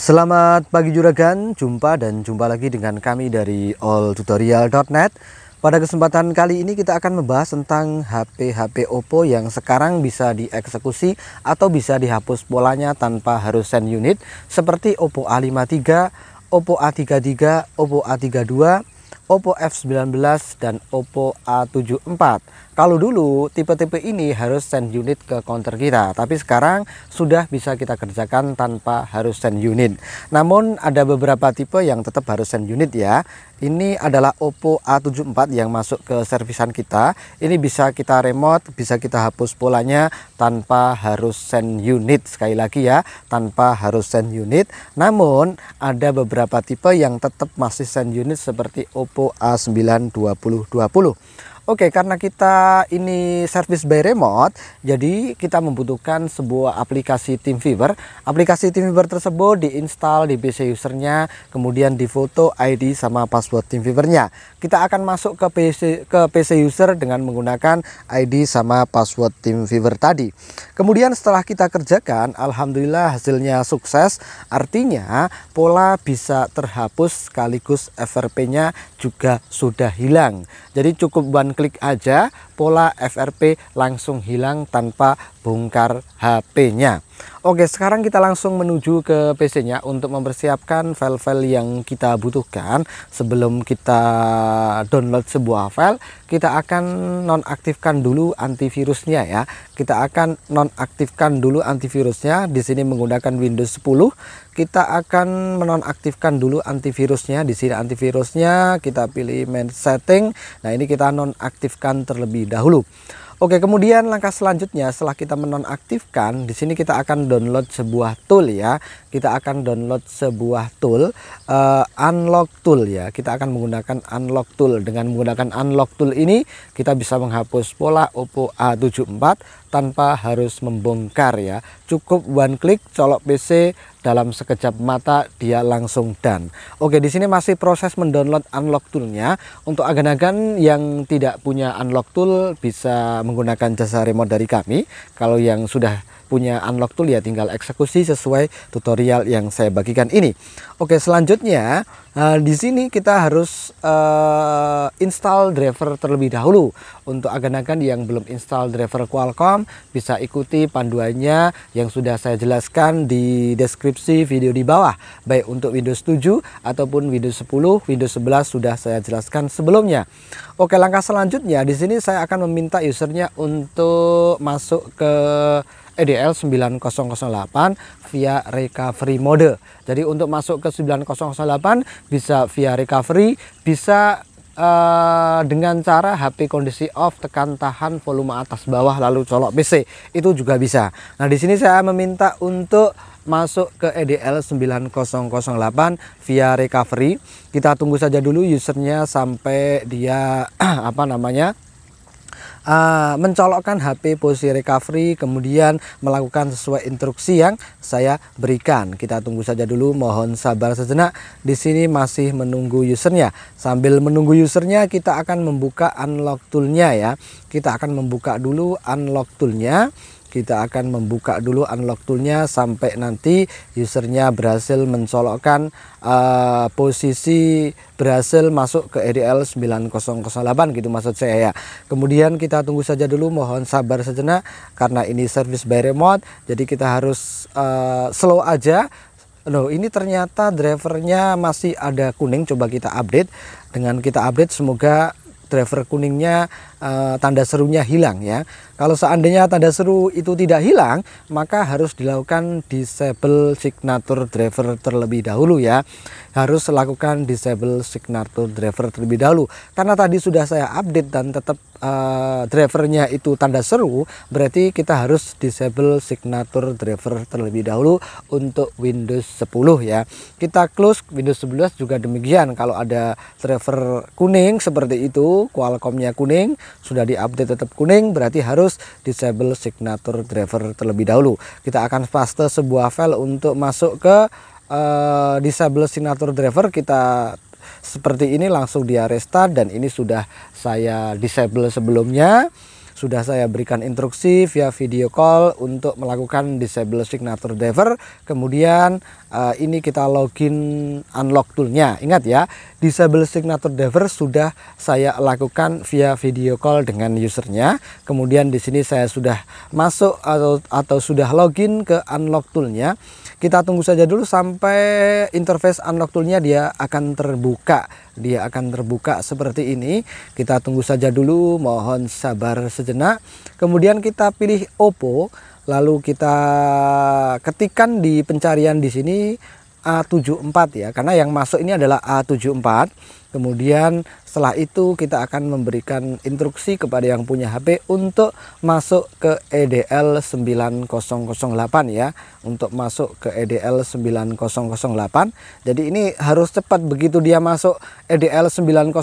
Selamat pagi juragan, jumpa lagi dengan kami dari alltutorial.net. Pada kesempatan kali ini kita akan membahas tentang HP Oppo yang sekarang bisa dieksekusi atau bisa dihapus polanya tanpa harus send unit, seperti Oppo A53, Oppo A33, Oppo A32, Oppo F19 dan Oppo A74. Kalau dulu tipe-tipe ini harus send unit ke counter kita, tapi sekarang sudah bisa kita kerjakan tanpa harus send unit. Namun ada beberapa tipe yang tetap harus send unit ya. Ini adalah Oppo A74 yang masuk ke servisan kita. Ini bisa kita remote, bisa kita hapus polanya tanpa harus send unit. Sekali lagi ya, tanpa harus send unit. Namun ada beberapa tipe yang tetap masih send unit seperti Oppo A9 2020. Oke, karena kita ini service by remote, jadi kita membutuhkan sebuah aplikasi TeamViewer. Aplikasi TeamViewer tersebut diinstal di PC usernya, kemudian difoto ID sama password TeamViewernya. Kita akan masuk ke PC user dengan menggunakan ID sama password TeamViewer tadi. Kemudian setelah kita kerjakan, alhamdulillah hasilnya sukses. Artinya pola bisa terhapus sekaligus FRP-nya juga sudah hilang. Jadi cukup one klik aja, pola FRP langsung hilang tanpa bongkar HP-nya. Oke, sekarang kita langsung menuju ke PC-nya untuk mempersiapkan file-file yang kita butuhkan. Sebelum kita download sebuah file, kita akan nonaktifkan dulu antivirusnya ya. Kita akan nonaktifkan dulu antivirusnya. Di sini menggunakan Windows 10. Kita akan menonaktifkan dulu antivirusnya. Di sini antivirusnya kita pilih main setting. Nah, ini kita nonaktifkan terlebih dahulu. Oke, kemudian langkah selanjutnya setelah kita menonaktifkan, di sini kita akan download sebuah tool ya. Kita akan download sebuah tool, unlock tool ya. Kita akan menggunakan unlock tool. Dengan menggunakan unlock tool ini kita bisa menghapus pola Oppo A74 tanpa harus membongkar ya. Cukup one klik, colok PC, dalam sekejap mata dia langsung done. Oke, di sini masih proses mendownload unlock toolnya. Untuk agan-agan yang tidak punya unlock tool bisa menggunakan jasa remote dari kami. Kalau yang sudah punya unlock tool ya tinggal eksekusi sesuai tutorial yang saya bagikan ini. Oke, selanjutnya di sini kita harus install driver terlebih dahulu. Untuk agan-agan yang belum install driver Qualcomm bisa ikuti panduannya yang sudah saya jelaskan di deskripsi video di bawah, baik untuk Windows 7 ataupun Windows 10, Windows 11 sudah saya jelaskan sebelumnya. Oke, langkah selanjutnya di sini saya akan meminta usernya untuk masuk ke EDL 9008 via recovery mode. Jadi untuk masuk ke 9008 bisa via recovery, bisa dengan cara HP kondisi off, tekan tahan volume atas bawah lalu colok PC, itu juga bisa. Nah, di sini saya meminta untuk masuk ke EDL 9008 via recovery. Kita tunggu saja dulu usernya sampai dia mencolokkan HP posisi recovery, kemudian melakukan sesuai instruksi yang saya berikan. Kita tunggu saja dulu, mohon sabar sejenak. Di sini masih menunggu usernya. Sambil menunggu usernya kita akan membuka unlock toolnya ya. Kita akan membuka dulu unlock toolnya. Kita akan membuka dulu unlock toolnya sampai nanti usernya berhasil mencolokkan posisi, berhasil masuk ke EDL 9008 gitu maksud saya ya. Kemudian kita tunggu saja dulu, mohon sabar sejenak karena ini service by remote, jadi kita harus slow aja. Loh, ini ternyata drivernya masih ada kuning. Coba kita update. Dengan kita update semoga driver kuningnya tanda serunya hilang ya. Kalau seandainya tanda seru itu tidak hilang, maka harus dilakukan disable signature driver terlebih dahulu ya. Harus lakukan disable signature driver terlebih dahulu. Karena tadi sudah saya update dan tetap drivernya itu tanda seru, berarti kita harus disable signature driver terlebih dahulu untuk Windows 10 ya. Kita close Windows 11 juga demikian. Kalau ada driver kuning seperti itu, Qualcomm-nya kuning, sudah diupdate tetap kuning, berarti harus disable signature driver terlebih dahulu. Kita akan paste sebuah file untuk masuk ke disable signature driver. Kita seperti ini langsung dia restart, dan ini sudah saya disable sebelumnya. sudah saya berikan instruksi via video call untuk melakukan disable signature driver. Kemudian ini kita login unlock toolnya. Ingat ya, disable signature driver sudah saya lakukan via video call dengan usernya. Kemudian di sini saya sudah masuk atau sudah login ke unlock toolnya. Kita tunggu saja dulu sampai interface unlock toolnya dia akan terbuka. Dia akan terbuka seperti ini. Kita tunggu saja dulu, mohon sabar sejenak. Kemudian kita pilih Oppo, lalu kita ketikkan di pencarian di sini A74 ya, karena yang masuk ini adalah A74. Kemudian setelah itu kita akan memberikan instruksi kepada yang punya HP untuk masuk ke EDL 9008 ya, untuk masuk ke EDL 9008. Jadi ini harus cepat, begitu dia masuk EDL 9008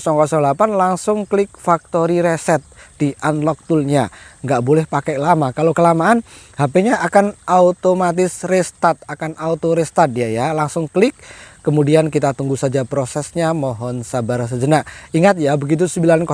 langsung klik factory reset di unlock toolnya, nggak boleh pakai lama. Kalau kelamaan HP-nya akan otomatis restart, akan auto restart dia ya. Langsung klik, kemudian kita tunggu saja prosesnya, mohon sabar sejenak. Ingat ya, begitu 900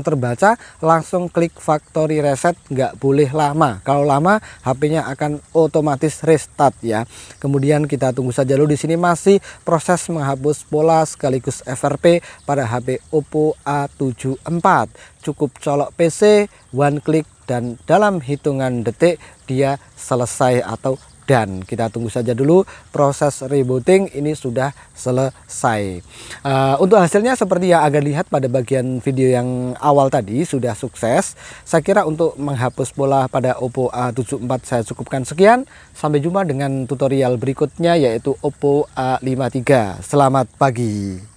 terbaca langsung klik factory reset, nggak boleh lama. Kalau lama HP-nya akan otomatis restart ya. Kemudian kita tunggu saja dulu, di sini masih proses menghapus pola sekaligus FRP pada HP Oppo A74. Cukup colok PC, one click, dan dalam hitungan detik dia selesai atau dan kita tunggu saja dulu proses rebooting ini sudah selesai. Untuk hasilnya seperti yang Aga lihat pada bagian video yang awal tadi sudah sukses. Saya kira untuk menghapus pola pada Oppo A74 saya cukupkan sekian. Sampai jumpa dengan tutorial berikutnya yaitu Oppo A53. Selamat pagi.